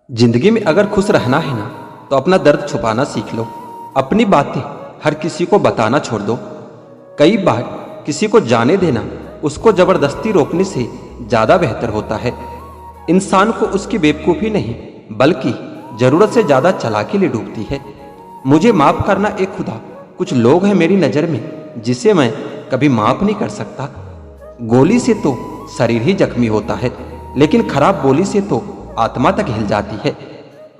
जिंदगी में अगर खुश रहना है ना तो अपना दर्द छुपाना सीख लो। अपनी बातें हर किसी को बताना छोड़ दो। कई बार किसी को जाने देना उसको जबरदस्ती रोकने से ज्यादा बेहतर होता है। इंसान को उसकी बेवकूफ़ी नहीं बल्कि जरूरत से ज्यादा चालाकी ले डूबती है। मुझे माफ करना ए खुदा, कुछ लोग हैं मेरी नज़र में जिसे मैं कभी माफ नहीं कर सकता। गोली से तो शरीर ही जख्मी होता है, लेकिन खराब बोली से तो आत्मा तक हिल जाती है।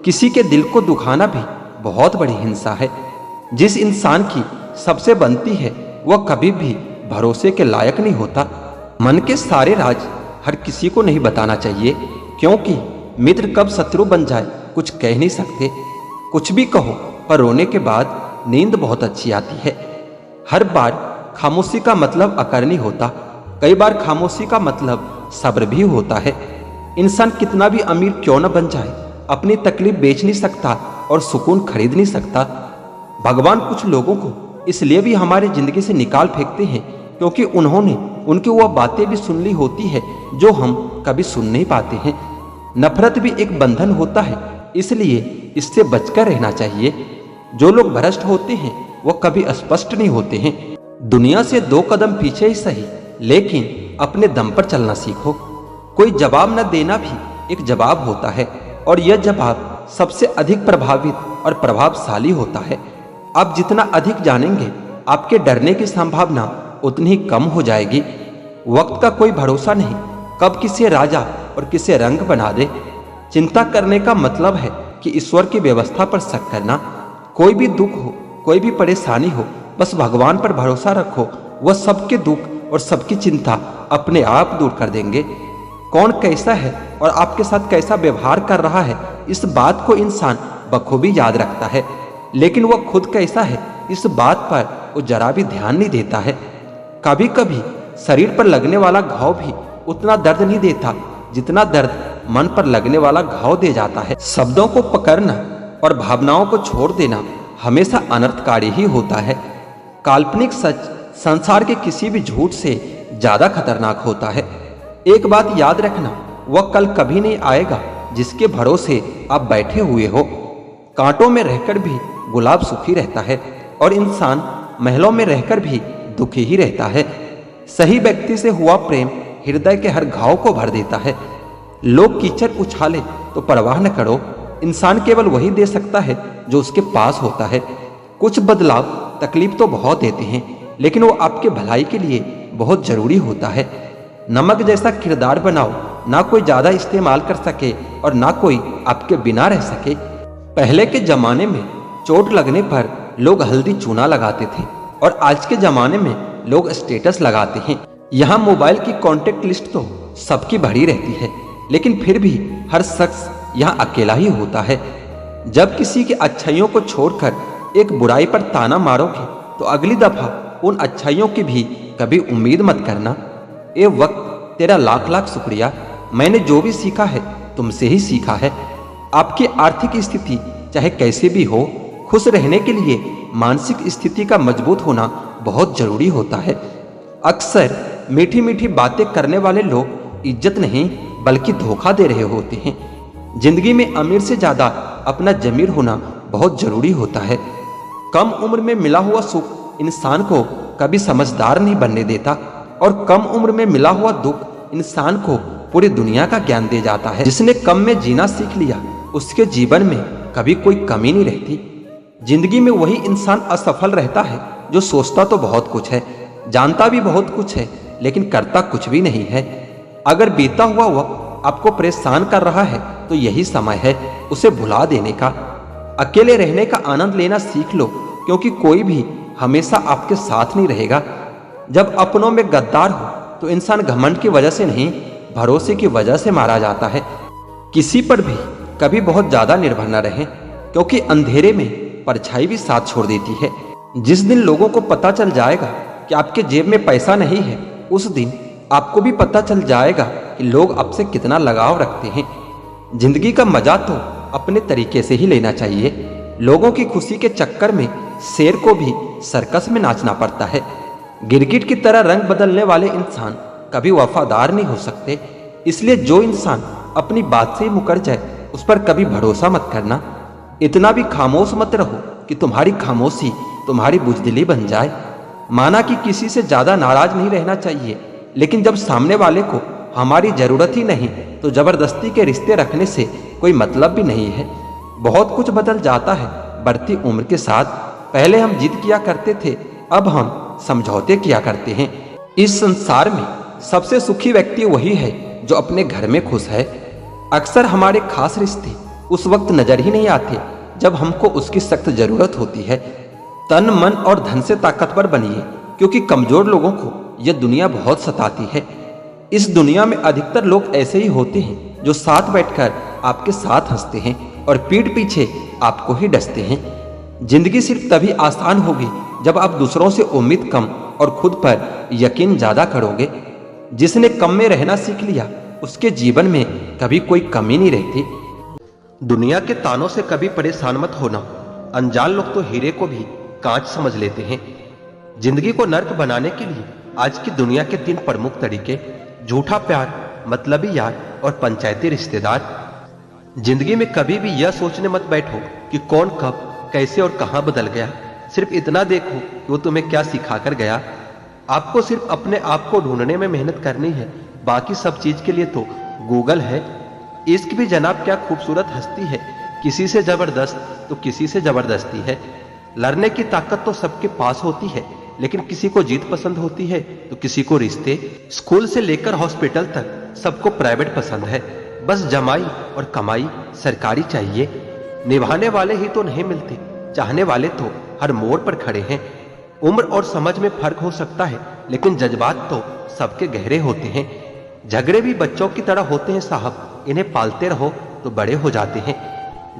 किसी के दिल को दुखाना भी बहुत बड़ी हिंसा है। जिस इंसान की सबसे बनती है वह कभी भी भरोसे के लायक नहीं होता। मन के सारे राज हर किसी को नहीं बताना चाहिए, क्योंकि मित्र कब शत्रु बन जाए कुछ कह नहीं सकते। कुछ भी कहो पर रोने के बाद नींद बहुत अच्छी आती है। हर बार खामोशी का मतलब अकरनी होता, कई बार खामोशी का मतलब सब्र भी होता है। इंसान कितना भी अमीर क्यों न बन जाए, अपनी तकलीफ बेच नहीं सकता और सुकून खरीद नहीं सकता। भगवान कुछ लोगों को इसलिए भी हमारी जिंदगी से निकाल फेंकते हैं क्योंकि उन्होंने उनकी वह बातें भी सुन ली होती है जो हम कभी सुन नहीं पाते हैं। नफरत भी एक बंधन होता है, इसलिए इससे बचकर रहना चाहिए। जो लोग भ्रष्ट होते हैं वह कभी स्पष्ट नहीं होते हैं। दुनिया से 2 कदम पीछे ही सही, लेकिन अपने दम पर चलना सीखो। कोई जवाब न देना भी एक जवाब होता है, और यह जवाब सबसे अधिक प्रभावित और प्रभावशाली होता है। आप जितना अधिक जानेंगे आपके डरने की संभावना उतनी ही कम हो जाएगी। वक्त का कोई भरोसा नहीं, कब किसे राजा और किसे रंग बना दे। चिंता करने का मतलब है कि ईश्वर की व्यवस्था पर शक करना। कोई भी दुख हो, कोई भी परेशानी हो, बस भगवान पर भरोसा रखो। वह सबके दुख और सबकी चिंता अपने आप दूर कर देंगे। कौन कैसा है और आपके साथ कैसा व्यवहार कर रहा है, इस बात को इंसान बखूबी याद रखता है, लेकिन वह खुद कैसा है इस बात पर वो जरा भी ध्यान नहीं देता है। कभी कभी शरीर पर लगने वाला घाव भी उतना दर्द नहीं देता जितना दर्द मन पर लगने वाला घाव दे जाता है। शब्दों को पकड़ना और भावनाओं को छोड़ देना हमेशा अनर्थकारी ही होता है। काल्पनिक सच संसार के किसी भी झूठ से ज्यादा खतरनाक होता है। एक बात याद रखना, वह कल कभी नहीं आएगा जिसके भरोसे आप बैठे हुए हो। कांटों में रहकर भी गुलाब सुखी रहता है और इंसान महलों में रहकर भी दुखी ही रहता है। सही व्यक्ति से हुआ प्रेम हृदय के हर घाव को भर देता है। लोग कीचड़ उछाले तो परवाह न करो, इंसान केवल वही दे सकता है जो उसके पास होता है। कुछ बदलाव तकलीफ तो बहुत देते हैं, लेकिन वो आपके भलाई के लिए बहुत जरूरी होता है। नमक जैसा किरदार बनाओ, ना कोई ज्यादा इस्तेमाल कर सके और ना कोई आपके बिना रह सके। पहले के जमाने में चोट लगने पर लोग हल्दी चूना लगाते थे, और आज के जमाने में लोग स्टेटस लगाते हैं। यहाँ मोबाइल की कांटेक्ट लिस्ट तो सबकी भरी रहती है, लेकिन फिर भी हर शख्स यहाँ अकेला ही होता है। जब किसी की अच्छाइयों को छोड़कर एक बुराई पर ताना मारोगे तो अगली दफा उन अच्छाइयों की भी कभी उम्मीद मत करना। ए वक्त, तेरा लाख लाख शुक्रिया। मैंने जो भी सीखा है तुमसे ही सीखा है। आपकी आर्थिक स्थिति चाहे कैसे भी हो, खुश रहने के लिए मानसिक स्थिति का मजबूत होना बहुत जरूरी होता है। अक्सर मीठी मीठी बातें करने वाले लोग इज्जत नहीं बल्कि धोखा दे रहे होते हैं। जिंदगी में अमीर से ज्यादा अपना जमीर होना बहुत जरूरी होता है। कम उम्र में मिला हुआ सुख इंसान को कभी समझदार नहीं बनने देता, और कम उम्र में मिला हुआ दुख इंसान को पूरी दुनिया का ज्ञान दे जाता है। जिसने कम में जीना सीख लिया उसके जीवन में कभी कोई कमी नहीं रहती। जिंदगी में वही इंसान असफल रहता है जो सोचता तो बहुत कुछ है, जानता भी बहुत कुछ है, लेकिन करता कुछ भी नहीं है। अगर बीता हुआ वक्त आपको परेशान कर रहा है तो यही समय है उसे भुला देने का। अकेले रहने का आनंद लेना सीख लो, क्योंकि कोई भी हमेशा आपके साथ नहीं रहेगा। जब अपनों में गद्दार हो तो इंसान घमंड की वजह से नहीं, भरोसे की वजह से मारा जाता है। किसी पर भी कभी बहुत ज्यादा निर्भर न रहें, क्योंकि अंधेरे में परछाई भी साथ छोड़ देती है। जिस दिन लोगों को पता चल जाएगा कि आपके जेब में पैसा नहीं है, उस दिन आपको भी पता चल जाएगा कि लोग आपसे कितना लगाव रखते हैं। जिंदगी का मजा तो अपने तरीके से ही लेना चाहिए। लोगों की खुशी के चक्कर में शेर को भी सर्कस में नाचना पड़ता है। गिरगिट की तरह रंग बदलने वाले इंसान कभी वफादार नहीं हो सकते। इसलिए जो इंसान अपनी बात से ही मुकर जाए उस पर कभी भरोसा मत करना। इतना भी खामोश मत रहो कि तुम्हारी खामोशी तुम्हारी बुजदिली बन जाए। माना कि किसी से ज्यादा नाराज नहीं रहना चाहिए, लेकिन जब सामने वाले को हमारी जरूरत ही नहीं तो जबरदस्ती के रिश्ते रखने से कोई मतलब भी नहीं है। बहुत कुछ बदल जाता है बढ़ती उम्र के साथ। पहले हम जिद किया करते थे, अब हम समझौते किया करते हैं। इस संसार में सबसे सुखी व्यक्ति वही है जो अपने घर में खुश है। अक्सर हमारे खास रिश्ते उस वक्त नजर ही नहीं आते जब हमको उसकी सख्त जरूरत होती है। तन मन और धन से ताकतवर बनिए, क्योंकि कमजोर लोगों को यह दुनिया बहुत सताती है। इस दुनिया में अधिकतर लोग ऐसे ही होते हैं जो साथ बैठकर आपके साथ हंसते हैं और पीठ पीछे आपको ही डसते हैं। जिंदगी सिर्फ तभी आसान होगी जब आप दूसरों से उम्मीद कम और खुद पर यकीन ज्यादा करोगे। जिसने कम में रहना सीख लिया उसके जीवन में कभी कोई कमी नहीं रहती। दुनिया के तानों से कभी परेशान मत होना। अनजान लोग तो हीरे को भी कांच समझ लेते हैं। जिंदगी को नर्क बनाने के लिए आज की दुनिया के 3 प्रमुख तरीके: झूठा प्यार, मतलबी यार और पंचायती रिश्तेदार। जिंदगी में कभी भी यह सोचने मत बैठो कि कौन कब कैसे और कहां बदल गया। सिर्फ इतना देखो कि वो तुम्हें क्या सिखा कर गया। आपको सिर्फ अपने आप को ढूंढने में मेहनत करनी है, बाकी सब चीज के लिए तो गूगल है। इश्क भी जनाब क्या खूबसूरत हस्ती है, किसी से जबरदस्त तो किसी से जबरदस्ती है। लड़ने की ताकत तो सबके पास होती है, लेकिन किसी को जीत पसंद होती है तो किसी को रिश्ते। स्कूल से लेकर हॉस्पिटल तक सबको प्राइवेट पसंद है। बस जमाई और कमाई सरकारी चाहिए। निभाने वाले ही तो नहीं मिलते, चाहने वाले तो हर मोड़ पर खड़े हैं। उम्र और समझ में फर्क हो सकता है, लेकिन जज्बात तो सबके गहरे होते हैं। झगड़े भी बच्चों की तरह होते हैं साहब, इन्हें पालते रहो तो बड़े हो जाते हैं।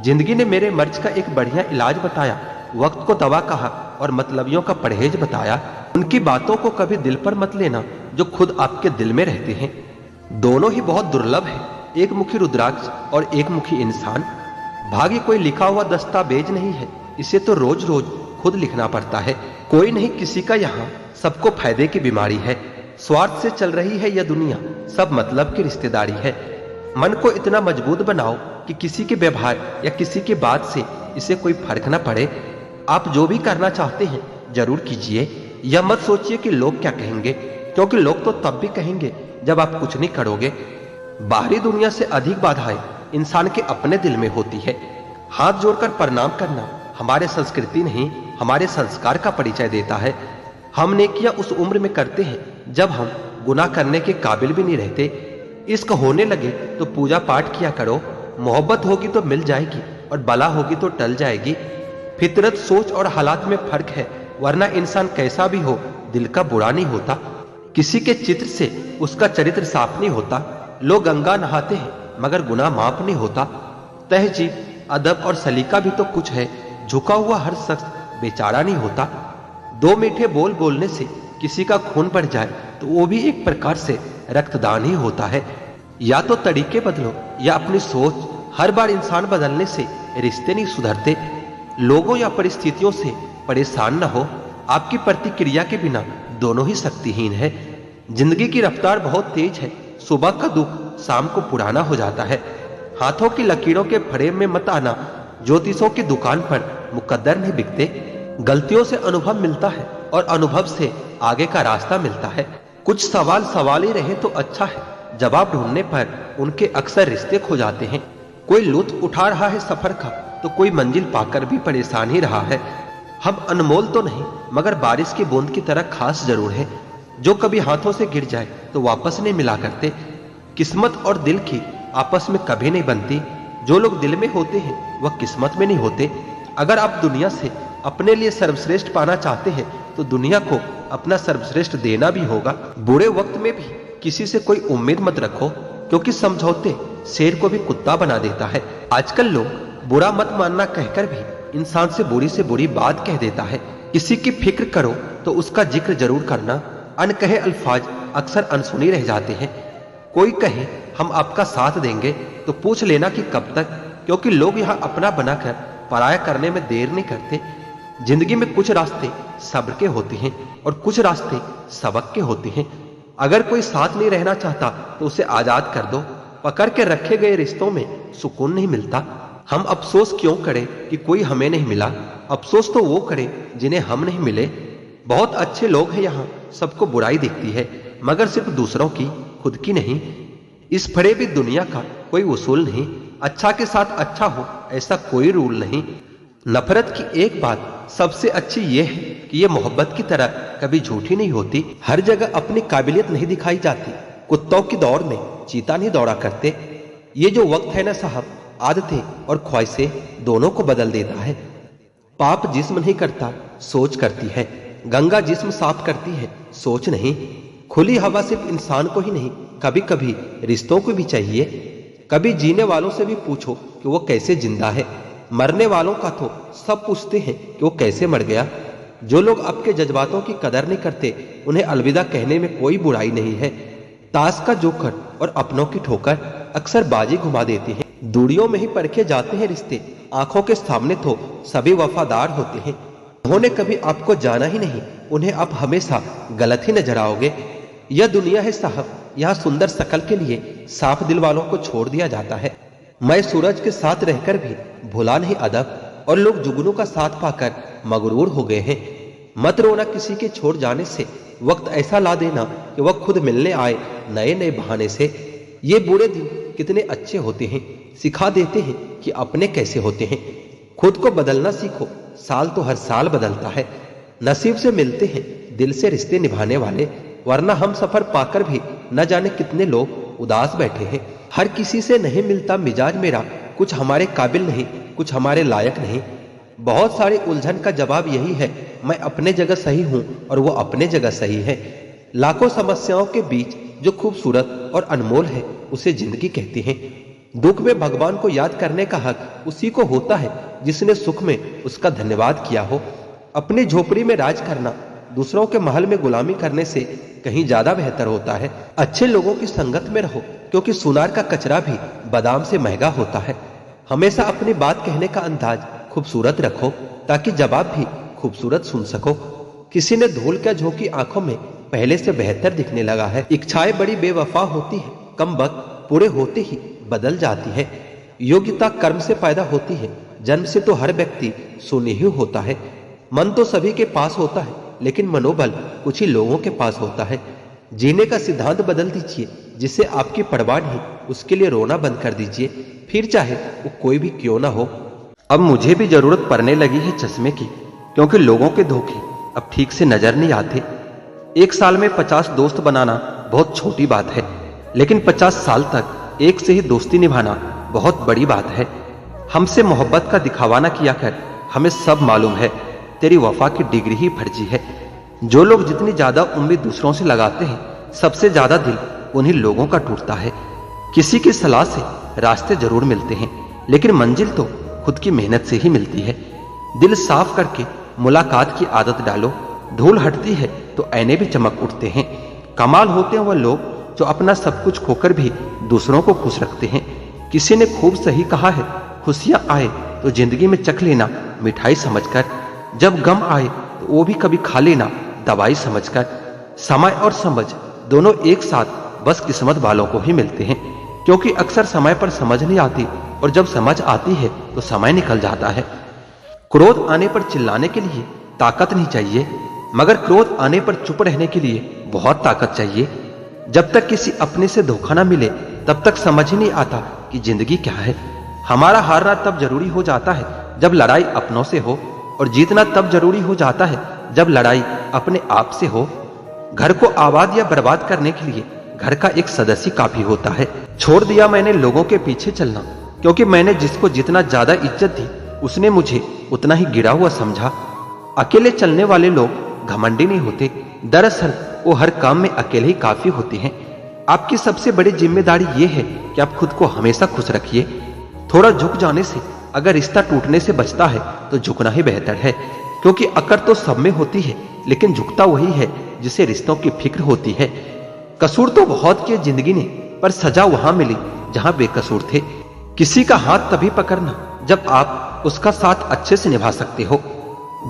जिंदगी ने मेरे मर्ज का एक बढ़िया इलाज बताया, वक्त को दवा कहा और मतलबियों का परहेज बताया। उनकी बातों को कभी दिल पर मत लेना जो खुद आपके दिल में रहते हैं। दोनों ही बहुत दुर्लभ है, एक मुखी रुद्राक्ष और एक मुखी इंसान। भाग्य कोई लिखा हुआ दस्तावेज नहीं है, इसे तो रोज रोज खुद लिखना पड़ता है। कोई नहीं किसी का यहाँ, सबको फायदे की बीमारी है। स्वार्थ से चल रही है यह दुनिया, सब मतलब की रिश्तेदारी है। मन को इतना मजबूत बनाओ कि किसी के व्यवहार या किसी की बात से इसे कोई फर्क न पड़े। आप जो भी करना चाहते हैं जरूर कीजिए। यह मत सोचिए कि लोग क्या कहेंगे, क्योंकि लोग तो तब भी कहेंगे जब आप कुछ नहीं करोगे। बाहरी दुनिया से अधिक बाधाएं इंसान के अपने दिल में होती है। हाथ जोड़कर प्रणाम करना हमारे संस्कृति नहीं, हमारे संस्कार का परिचय देता है। हम नेकियां उस उम्र में करते हैं जब हम गुनाह करने के काबिल भी नहीं रहते। इश्क होने लगे तो पूजा पाठ किया करो। मोहब्बत होगी तो मिल जाएगी और बला होगी तो टल जाएगी। फितरत, सोच और हालात में फर्क है, वरना इंसान कैसा भी हो दिल का बुरा नहीं होता। किसी के चित्र से उसका चरित्र साफ नहीं होता। लोग गंगा नहाते हैं मगर गुनाह माफ नहीं होता। तहजीब, अदब और सलीका भी तो कुछ है। झुका हुआ हर शख्स बेचारा नहीं होता। 2 मीठे बोल बोलने से किसी का खून बढ़ जाए तो वो भी एक प्रकार से रक्तदान ही होता है। या तो तरीके बदलो या अपनी सोच। हर बार इंसान बदलने से रिश्ते नहीं सुधरते। लोगों या परिस्थितियों से परेशान न हो, आपकी प्रतिक्रिया के बिना दोनों ही शक्तिहीन है। जिंदगी की रफ्तार बहुत तेज है, सुबह का दुख शाम को पुराना हो जाता है। हाथों की लकीरों के फ्रेम में मत आना, ज्योतिषों की दुकान पर मुकद्दर नहीं बिकते। गलतियों से अनुभव मिलता है और अनुभव से आगे का रास्ता मिलता है। कुछ सवाल सवाल ही रहे तो अच्छा है, जवाब ढूंढने पर उनके अक्सर रिश्ते खो जाते हैं। कोई लुत्फ उठा रहा है सफर का तो कोई मंजिल पाकर भी परेशान ही रहा है। हम अनमोल तो नहीं मगर बारिश की बूंद की तरह खास जरूर है, जो कभी हाथों से गिर जाए तो वापस नहीं मिला करते। किस्मत और दिल की आपस में कभी नहीं बनती। जो लोग दिल में होते हैं वह किस्मत में नहीं होते। अगर आप दुनिया से अपने लिए सर्वश्रेष्ठ पाना चाहते हैं तो दुनिया को अपना सर्वश्रेष्ठ देना भी होगा। बुरे वक्त में भी किसी से कोई उम्मीद मत रखो, क्योंकि समझौते शेर को भी कुत्ता बना देता है। आजकल लोग बुरा मत मानना कहकर भी इंसान से बुरी बात कह देता है। किसी की फिक्र करो तो उसका जिक्र जरूर करना। अनकहे अल्फाज अक्सर अनसुनी रह जाते हैं। कोई कहे हम आपका साथ देंगे तो पूछ लेना कि कब तक, क्योंकि लोग यहाँ अपना बनाकर पराया करने में देर नहीं करते। जिंदगी में कुछ रास्ते सब्र के होते हैं और कुछ रास्ते सबक के होते हैं। अगर कोई साथ नहीं रहना चाहता तो उसे आजाद कर दो। पकड़ के रखे गए रिश्तों में सुकून नहीं मिलता। हम अफसोस क्यों करें कि कोई हमें नहीं मिला, अफसोस तो वो करें जिन्हें हम नहीं मिले। बहुत अच्छे लोग हैं यहाँ, सबको बुराई दिखती है, मगर सिर्फ दूसरों की, खुद की नहीं। इस फरेबी दुनिया का कोई उसूल नहीं, अच्छा के साथ अच्छा हो ऐसा कोई रूल नहीं। नफरत की एक बात सबसे अच्छी ये है कि ये मोहब्बत की तरह कभी झूठी नहीं होती। हर जगह अपनी काबिलियत नहीं दिखाई जाती। कुत्तों की दौड़ में चीता नहीं दौड़ा करते। ये जो वक्त है ना साहब, आदतें और ख्वाहिशें दोनों को बदल देता है। पाप जिस्म नहीं करता, सोच करती है। गंगा जिस्म साफ करती है, सोच नहीं। खुली हवा सिर्फ इंसान को ही नहीं, कभी कभी रिश्तों को भी चाहिए। कभी जीने वालों से भी पूछो कि वो कैसे जिंदा है, मरने वालों का तो सब पूछते हैं कि वो कैसे मर गया। जो लोग आपके जज्बातों की कदर नहीं करते, उन्हें अलविदा कहने में कोई बुराई नहीं है। ताश का जोकर और अपनों की ठोकर अक्सर बाजी घुमा देती है। दूरियों में ही परखे जाते हैं रिश्ते, आंखों के सामने तो सभी वफादार होते हैं। उन्होंने कभी आपको जाना ही नहीं, उन्हें आप हमेशा गलत ही नजर आओगे। यह दुनिया है साहब, यहाँ सुंदर शकल के लिए साफ दिल वालों को छोड़ दिया जाता है। मैं सूरज के साथ रहकर भी भुला नहीं अदब, और लोग जुगनू का साथ पाकर मगरूर हो गए हैं। मत रोना किसी के छोड़ जाने से, वक्त ऐसा ला देना कि वह खुद मिलने आए नए नए बहाने से। ये बुरे दिन कितने अच्छे होते हैं, सिखा देते हैं कि अपने कैसे होते हैं। खुद को बदलना सीखो, साल तो हर साल बदलता है। नसीब से मिलते हैं दिल से रिश्ते निभाने वाले, वरना हम सफर पाकर भी न जाने कितने लोग उदास बैठे हैं। हर किसी से नहीं मिलता मिजाज मेरा, कुछ हमारे काबिल नहीं, कुछ हमारे लायक नहीं। बहुत सारी उलझन का जवाब यही है, मैं अपने जगह सही हूं और वो अपने जगह सही है। लाखों समस्याओं के बीच जो खूबसूरत और अनमोल है, उसे जिंदगी कहते हैं। दुख में भगवान को याद करने का हक उसी को होता है जिसने सुख में उसका धन्यवाद किया हो। अपनी झोपड़ी में राज करना दूसरों के महल में गुलामी करने से कहीं ज्यादा बेहतर होता है। अच्छे लोगों की संगत में रहो, क्योंकि सुनार का कचरा भी बादाम से महंगा होता है। हमेशा अपनी बात कहने का अंदाज खूबसूरत रखो, ताकि जवाब भी खूबसूरत सुन सको। किसी ने धूल क्या झोंकी आंखों में पहले से बेहतर दिखने लगा है। इच्छाएं बड़ी बेवफा होती है, कम वक्त पूरे होते ही बदल जाती है। योग्यता कर्म से पैदा होती है, जन्म से तो हर व्यक्ति शून्य ही होता है। मन तो सभी के पास होता है, लेकिन मनोबल कुछ ही लोगों के पास होता है। जीने का सिद्धांत बदल दीजिए, जिससे आपकी परवाह नहीं, उसके लिए रोना बंद कर दीजिए, फिर चाहे वो कोई भी क्यों ना हो। अब मुझे भी जरूरत पड़ने लगी है चश्मे की, क्योंकि लोगों के धोखे अब ठीक से नजर नहीं आते। एक साल में 50 दोस्त बनाना बहुत छोटी बात है, लेकिन 50 साल तक एक से ही दोस्ती निभाना बहुत बड़ी बात है। हमसे मोहब्बत का दिखावा न किया कर, हमें सब मालूम है तेरी वफा की डिग्री ही फर्जी है। जो लोग जितनी ज्यादा उम्मीद दूसरों से लगाते हैं, सबसे ज्यादा दिल उन्हीं लोगों का टूटता है। किसी की सलाह से रास्ते जरूर मिलते हैं, लेकिन मंजिल तो खुद की मेहनत से ही मिलती है। दिल साफ करके मुलाकात की आदत डालो, धूल हटती है तो ऐने भी चमक उठते हैं। कमाल होते हैं वह लोग जो अपना सब कुछ खोकर भी दूसरों को खुश रखते हैं। किसी ने खूब सही कहा है, खुशियां आए तो जिंदगी में चख लेना मिठाई समझकर, जब गम आए तो वो भी कभी खा लेना दवाई समझकर। समय और समझ दोनों एक साथ बस किस्मत वालों को ही मिलते हैं, क्योंकि अक्सर समय पर समझ नहीं आती, और जब समझ आती है तो समय निकल जाता है। क्रोध आने पर चिल्लाने के लिए ताकत नहीं चाहिए, मगर क्रोध आने पर चुप रहने के लिए बहुत ताकत चाहिए। जब तक किसी अपने से धोखा ना मिले, तब तक समझ ही नहीं आता कि जिंदगी क्या है। हमारा हारना तब जरूरी हो जाता है जब लड़ाई अपनों से हो, और जीतना तब जरूरी हो जाता है जब लड़ाई अपने आप से हो। घर को आबाद या बर्बाद करने के लिए घर का एक सदस्य काफी होता है। छोड़ दिया मैंने लोगों के पीछे चलना, क्योंकि मैंने जिसको जितना ज्यादा इज्जत दी, उसने मुझे उतना ही गिरा हुआ समझा। अकेले चलने वाले लोग घमंडी नहीं होते, दरअसल वो हर काम में अकेले ही काफी होते हैं। आपकी सबसे बड़ी जिम्मेदारी ये है कि आप खुद को हमेशा खुश रखिए। थोड़ा झुक जाने से अगर रिश्ता टूटने से बचता है तो झुकना ही बेहतर है, क्योंकि अकड़ तो सब में होती है, लेकिन झुकता वही है जिसे रिश्तों की फिक्र होती है। कसूर तो बहुत किए जिंदगी ने, पर सजा वहां मिली जहां बेकसूर थे। किसी का हाथ तभी पकड़ना जब आप उसका साथ अच्छे से निभा सकते हो।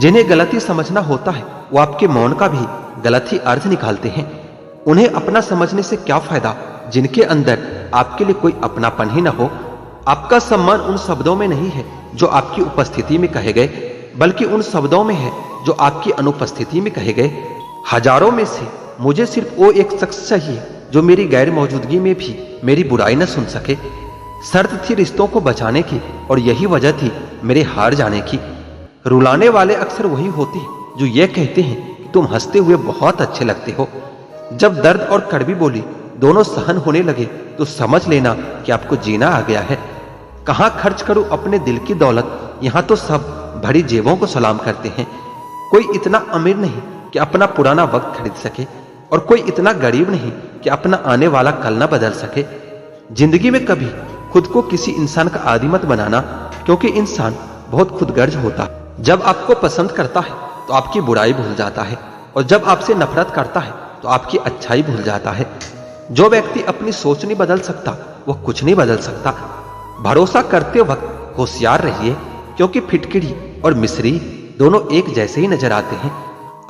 जिन्हें गलती समझना होता है, वो आपके मौन का भी गलत ही अर्थ निकालते हैं। उन्हें अपना समझने से क्या फायदा जिनके अंदर आपके लिए कोई अपनापन ही ना हो। आपका सम्मान उन शब्दों में नहीं है जो आपकी उपस्थिति में कहे गए, बल्कि उन शब्दों में है जो आपकी अनुपस्थिति में कहे गए। हजारों में से मुझे सिर्फ वो एक शख्स चाहिए जो मेरी गैर मौजूदगी में भी मेरी बुराई न सुन सके। शर्त थी रिश्तों को बचाने की, और यही वजह थी मेरे हार जाने की। रुलाने वाले अक्सर वही होते हैं जो ये कहते हैं कि तुम हंसते हुए बहुत अच्छे लगते हो। जब दर्द और कड़वी बोली दोनों सहन होने लगे तो समझ लेना कि आपको जीना आ गया है। कहां खर्च करूं अपने दिल की दौलत, यहां तो सब भरी जेबों को सलाम करते हैं। कोई इतना अमीर नहीं कि अपना पुराना वक्त खरीद सके, और कोई इतना गरीब नहीं कि अपना आने वाला कल न बदल सके। जिंदगी में कभी खुद को किसी इंसान का आदी मत बनाना, क्योंकि इंसान बहुत खुदगर्ज होता है। जब आपको पसंद करता है तो आपकी बुराई भूल जाता है, और जब आपसे नफरत करता है तो आपकी अच्छाई भूल जाता है। जो व्यक्ति अपनी सोच नहीं बदल सकता वह कुछ नहीं बदल सकता। भरोसा करते वक्त होशियार रहिए, क्योंकि फिटकिरी और मिस्री दोनों एक जैसे ही नजर आते हैं।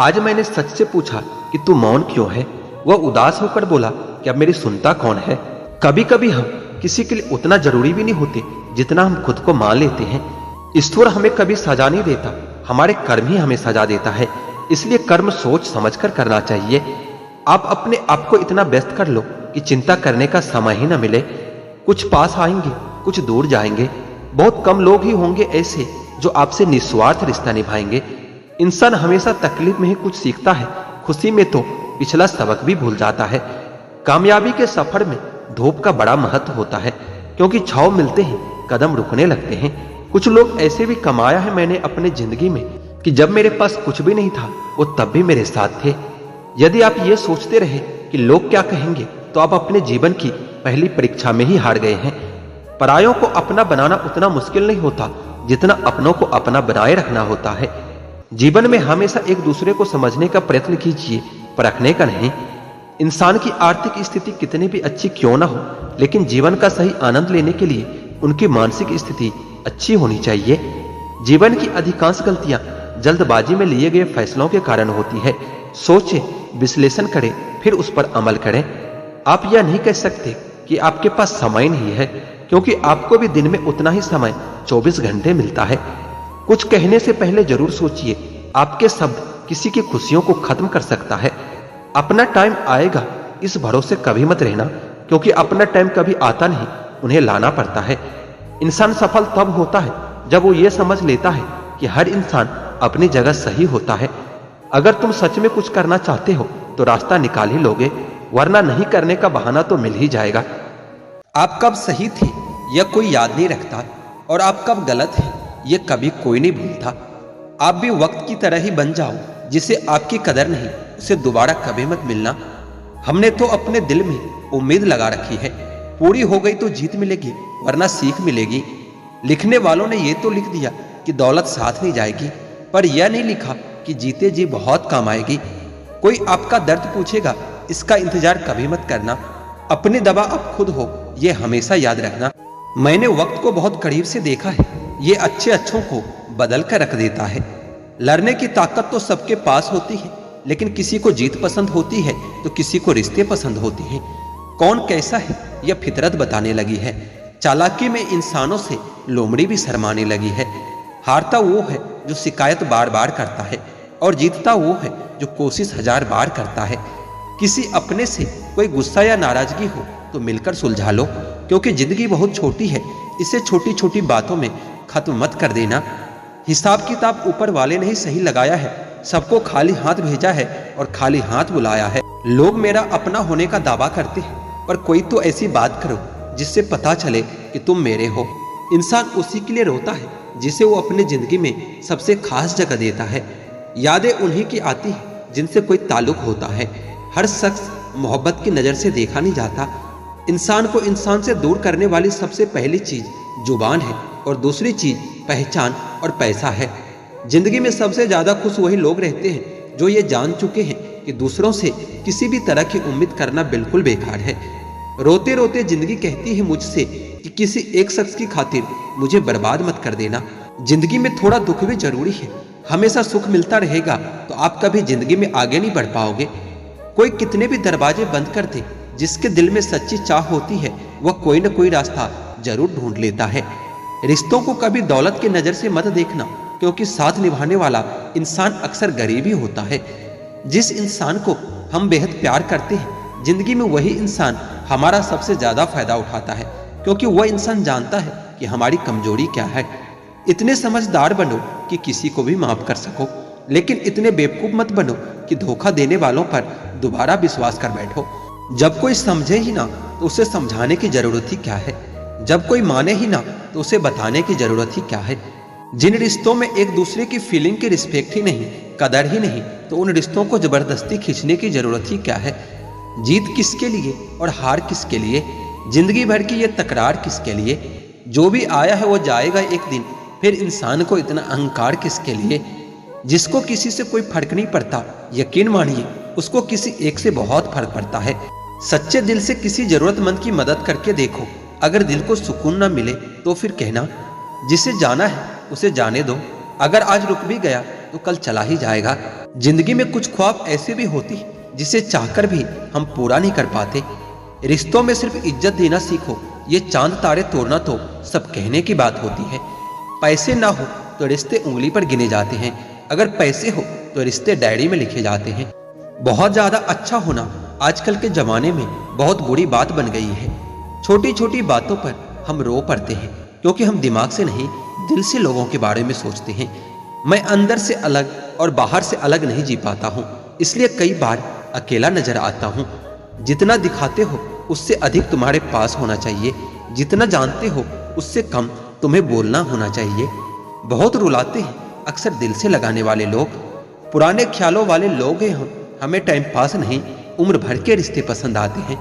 आज मैंने सच से पूछा कि तू मौन क्यों है? वह उदास होकर बोला कि अब मेरी सुनता कौन है? कभी कभी हम किसी के लिए उतना जरूरी भी नहीं होते जितना हम खुद को मान लेते हैं। ईश्वर हमें कभी सजा नहीं देता, हमारे कर्म ही हमें सजा देता है। इसलिए कर्म सोच समझकर करना चाहिए। आप अपने आप को इतना व्यस्त कर लो कि चिंता करने का समय ही न मिले। कुछ पास आएंगे, कुछ दूर जाएंगे। बहुत कम लोग ही होंगे ऐसे जो आपसे निस्वार्थ रिश्ता निभाएंगे। इंसान हमेशा तकलीफ में ही कुछ सीखता है, खुशी में तो पिछला सबक भी भूल जाता है। कामयाबी के सफर में धूप का बड़ा महत्व होता है, क्योंकि छांव मिलते ही कदम रुकने लगते हैं। कुछ लोग ऐसे भी कमाया है मैंने अपने जिंदगी में कि जब मेरे पास कुछ भी नहीं था वो तब भी मेरे साथ थे। यदि आप ये सोचते रहे कि लोग क्या कहेंगे तो आप अपने जीवन की पहली परीक्षा में ही हार गए हैं। परायों को अपना बनाना उतना मुश्किल नहीं होता जितना अपनों को अपना बनाए रखना होता है। जीवन में हमेशा एक दूसरे को समझने का प्रयत्न कीजिए, परखने का नहीं। इंसान की आर्थिक स्थिति कितनी भी अच्छी क्यों ना हो, लेकिन जीवन का सही आनंद लेने के लिए उनकी मानसिक स्थिति अच्छी होनी चाहिए। जीवन की अधिकांश गलतियां जल्दबाजी में लिए गए फैसलों के कारण होती है। सोचें, विश्लेषण करें, फिर उस पर अमल करें। आप यह नहीं कह सकते कि आपके पास समय नहीं है, क्योंकि आपको भी दिन में उतना ही समय 24 घंटे मिलता है। कुछ कहने से पहले जरूर सोचिए, आपके शब्द किसी की खुशियों को खत्म कर सकता है। अपना टाइम आएगा इस भरोसे कभी मत रहना, क्योंकि अपना टाइम कभी आता नहीं, उन्हें लाना पड़ता है। इंसान सफल तब होता है जब वो ये समझ लेता है कि हर इंसान अपनी जगह सही होता है। अगर तुम सच में कुछ करना चाहते हो तो रास्ता निकाल ही लोगे, वरना नहीं करने का बहाना तो मिल ही जाएगा। आप कब सही थे यह कोई याद नहीं रखता, और आप कब गलत हैं यह कभी कोई नहीं भूलता। आप भी वक्त की तरह ही बन जाओ, जिसे आपकी कदर नहीं उसे दोबारा कभी मत मिलना। हमने तो अपने दिल में उम्मीद लगा रखी है, पूरी हो गई तो जीत मिलेगी, वरना सीख मिलेगी। लिखने वालों ने यह तो लिख दिया कि दौलत साथ नहीं जाएगी, पर यह नहीं लिखा कि जीते जी बहुत काम आएगी। कोई आपका दर्द पूछेगा, इसका इंतजार कभी मत करना। अपनी दवा आप खुद हो, यह हमेशा याद रखना। मैंने वक्त को बहुत करीब से देखा है, ये अच्छों को बदल कर रख देता है। लड़ने की ताकत तो सबके पास होती है, लेकिन किसी को जीत पसंद होती है तो किसी को रिश्ते पसंद होते हैं। कौन कैसा है यह फितरत बताने लगी है। चालाकी में इंसानों से लोमड़ी भी शर्माने लगी है। हारता वो है जो शिकायत बार बार करता है, और जीतता वो है जो कोशिश 1000 बार करता है। किसी अपने से कोई गुस्सा या नाराजगी हो तो मिलकर सुलझा लो, क्योंकि जिंदगी बहुत छोटी है, इसे छोटी छोटी बातों में खत्म मत कर देना। हिसाब किताब ऊपर वाले ने ही सही लगाया है, सबको खाली हाथ भेजा है और खाली हाथ बुलाया है। लोग मेरा अपना होने का दावा करते हैं, पर कोई तो ऐसी बात करो जिससे पता चले कि तुम मेरे हो। इंसान उसी के लिए रोता है जिसे वो अपनी जिंदगी में सबसे खास जगह देता है। यादें उन्हीं की आती है जिनसे कोई ताल्लुक होता है। हर शख्स मोहब्बत की नज़र से देखा नहीं जाता। इंसान को इंसान से दूर करने वाली सबसे पहली चीज जुबान है, और दूसरी चीज पहचान और पैसा है। जिंदगी में सबसे ज्यादा खुश वही लोग रहते हैं जो ये जान चुके हैं कि दूसरों से किसी भी तरह की उम्मीद करना बिल्कुल बेकार है। रोते रोते जिंदगी कहती है मुझसे कि किसी एक शख्स की खातिर मुझे बर्बाद मत कर देना। जिंदगी में थोड़ा दुख भी जरूरी है। हमेशा सुख मिलता रहेगा तो आप कभी जिंदगी में आगे नहीं बढ़ पाओगे। कोई कितने भी दरवाजे बंद कर दे, जिसके दिल में सच्ची चाह होती है वह कोई ना कोई रास्ता जरूर ढूंढ लेता है। रिश्तों को कभी दौलत की नजर से मत देखना, क्योंकि साथ निभाने वाला इंसान अक्सर गरीब ही होता है। जिस इंसान को हम बेहद प्यार करते हैं, जिंदगी में वही इंसान हमारा सबसे ज्यादा फायदा उठाता है, क्योंकि वह इंसान जानता है कि हमारी कमजोरी क्या है। इतने समझदार बनो कि किसी को भी माफ कर सको, लेकिन इतने बेवकूफ मत बनो कि धोखा देने वालों पर दोबारा विश्वास कर बैठो। जब कोई समझे ही ना तो उसे समझाने की जरूरत ही क्या है। जब कोई माने ही ना तो उसे बताने की जरूरत ही क्या है। जिन रिश्तों में एक दूसरे की फीलिंग की रिस्पेक्ट ही नहीं, कदर ही नहीं, तो उन रिश्तों को जबरदस्ती खींचने की जरूरत ही क्या है। जीत किसके लिए और हार किसके लिए, जिंदगी भर की ये तकरार किसके लिए। जो भी आया है वो जाएगा एक दिन, फिर इंसान को इतना अहंकार किसके लिए। जिसको किसी से कोई फर्क नहीं पड़ता, यकीन मानिए उसको किसी एक से बहुत फर्क पड़ता है। सच्चे दिल से किसी जरूरतमंद की मदद करके देखो, अगर दिल को सुकून ना मिले तो फिर कहना जिसे जाना है उसे जाने दो। अगर आज रुक भी गया तो कल चला ही जाएगा। जिंदगी में कुछ ख्वाब ऐसे भी होती जिसे चाहकर भी हम पूरा नहीं कर पाते। रिश्तों में सिर्फ इज्जत देना सीखो, ये चांद तारे तोड़ना तो सब कहने की बात होती है। पैसे ना हो तो रिश्ते उंगली पर गिने जाते हैं, अगर पैसे हो तो रिश्ते डायरी में लिखे जाते हैं। बहुत ज्यादा अच्छा होना आजकल के जमाने में बहुत बुरी बात बन गई है। छोटी छोटी बातों पर हम रो पड़ते हैं, क्योंकि हम दिमाग से नहीं दिल से लोगों के बारे में सोचते हैं। मैं अंदर से अलग और बाहर से अलग नहीं जी पाता हूँ, इसलिए कई बार अकेला नजर आता हूँ। जितना दिखाते हो उससे अधिक तुम्हारे पास होना चाहिए, जितना जानते हो उससे कम तुम्हें बोलना होना चाहिए। बहुत रुलाते हैं अक्सर दिल से लगाने वाले लोग, पुराने ख्यालों वाले लोग हैं हम। हमें टाइम पास नहीं, उम्र भर के रिश्ते पसंद आते हैं।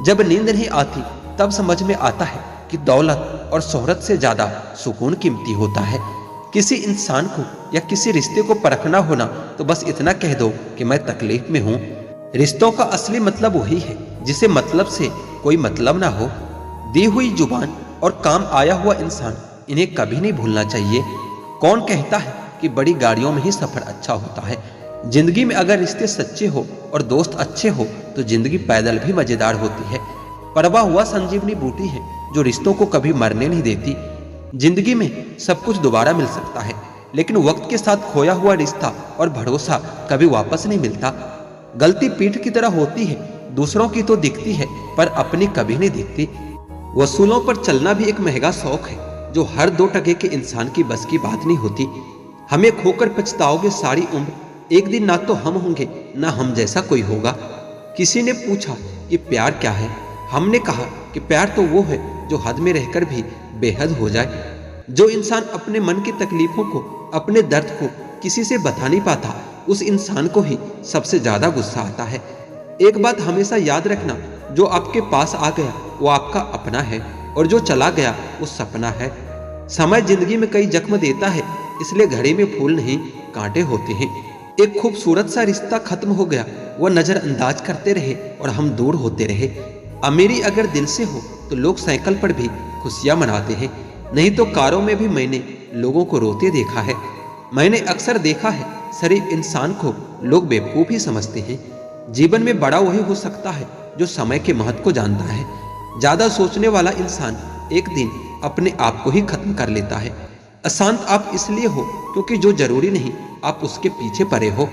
जब नींद नहीं आती तब समझ में आता है कि दौलत और शोहरत से ज्यादा सुकून कीमती होता है। किसी इंसान को या किसी रिश्ते को परखना होना तो बस इतना कह दो कि मैं तकलीफ में हूँ। रिश्तों का असली मतलब वही है जिसे मतलब से कोई मतलब ना हो। दी हुई जुबान और काम आया हुआ इंसान, इन्हें कभी नहीं भूलना चाहिए। कौन कहता है कि बड़ी गाड़ियों में ही सफर अच्छा होता है। जिंदगी में अगर रिश्ते सच्चे हो और दोस्त अच्छे हो तो जिंदगी पैदल भी मजेदार होती है। परवा हुआ संजीवनी बूटी है जो रिश्तों को कभी मरने नहीं देती। जिंदगी में सब कुछ दोबारा मिल सकता है, लेकिन वक्त के साथ खोया हुआ रिश्ता और भरोसा कभी वापस नहीं मिलता। गलती पीठ की तरह होती है, दूसरों की तो दिखती है पर अपनी कभी नहीं दिखती। वसूलों पर चलना भी एक महंगा शौक है जो हर 2 टके के इंसान की बस की बात नहीं होती। हमें खोकर पछताओगे सारी उम्र, एक दिन ना तो हम होंगे ना हम जैसा कोई होगा। किसी ने पूछा कि प्यार क्या है, हमने कहा कि प्यार तो वो है जो हद में रहकर भी बेहद हो जाए। जो इंसान अपने मन की तकलीफों को, अपने दर्द को किसी से बता नहीं पाता, उस इंसान को ही सबसे ज्यादा गुस्सा आता है। एक बात हमेशा याद रखना, जो आपके पास आ गया वो आपका अपना है और जो चला गया वो सपना है। समय जिंदगी में कई जख्म देता है, इसलिए घड़े में फूल नहीं कांटे होते हैं। एक खूबसूरत सा रिश्ता खत्म हो गया, वह नजरअंदाज करते रहे और हम दूर होते रहे। अमीरी अगर दिल से हो तो लोग साइकिल पर भी खुशियां मनाते हैं, नहीं तो कारों में भी मैंने लोगों को रोते देखा है। मैंने अक्सर देखा है शरीफ इंसान को लोग बेवकूफ ही समझते हैं। जीवन में बड़ा वही हो सकता है जो समय के महत्व को जानता है। ज्यादा सोचने वाला इंसान एक दिन अपने आप को ही खत्म कर लेता है। अशांत आप इसलिए हो क्योंकि जो जरूरी नहीं आप उसके पीछे पड़े हो।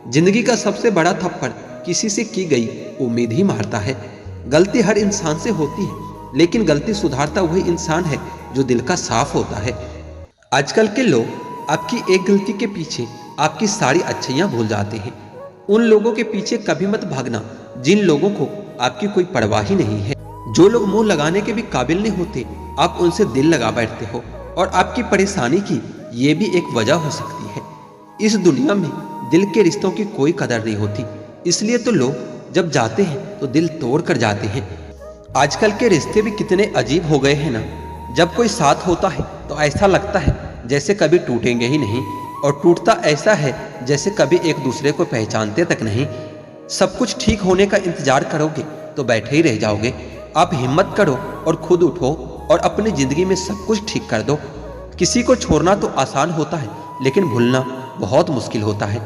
जिंदगी का सबसे बड़ा थप्पड़ किसी से की गई उम्मीद ही मारता है। गलती हर इंसान से होती है, लेकिन गलती सुधारता वही इंसान है जो दिल का साफ होता है। आजकल के लोग आपकी एक गलती के पीछे आपकी सारी अच्छाइयां भूल जाते हैं। उन लोगों के पीछे कभी मत भागना जिन लोगों को आपकी कोई परवाह ही नहीं है। जो लोग मुंह लगाने के भी काबिल नहीं होते, आप उनसे दिल लगा बैठते हो और आपकी परेशानी की ये भी एक वजह हो सकती है। इस दुनिया में दिल के रिश्तों की कोई कदर नहीं होती, इसलिए तो लोग जब जाते हैं तो दिल तोड़ कर जाते हैं। आजकल के रिश्ते भी कितने अजीब हो गए हैं ना। जब कोई साथ होता है तो ऐसा लगता है जैसे कभी टूटेंगे ही नहीं, और टूटता ऐसा है जैसे कभी एक दूसरे को पहचानते तक नहीं। सब कुछ ठीक होने का इंतजार करोगे तो बैठे ही रह जाओगे। आप हिम्मत करो और खुद उठो और अपनी जिंदगी में सब कुछ ठीक कर दो। किसी को छोड़ना तो आसान होता है, लेकिन भूलना बहुत मुश्किल होता है।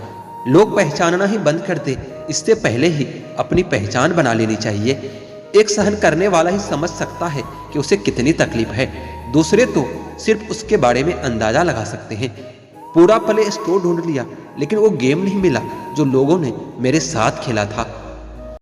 लोग पहचानना ही बंद कर दे, इससे पहले ही अपनी पहचान बना लेनी चाहिए। एक सहन करने वाला ही समझ सकता है कि उसे कितनी तकलीफ है। दूसरे तो सिर्फ उसके बारे में अंदाजा लगा सकते हैं। पूरा प्ले स्टोर ढूंढ लिया लेकिन वो गेम नहीं मिला जो लोगों ने मेरे साथ खेला था।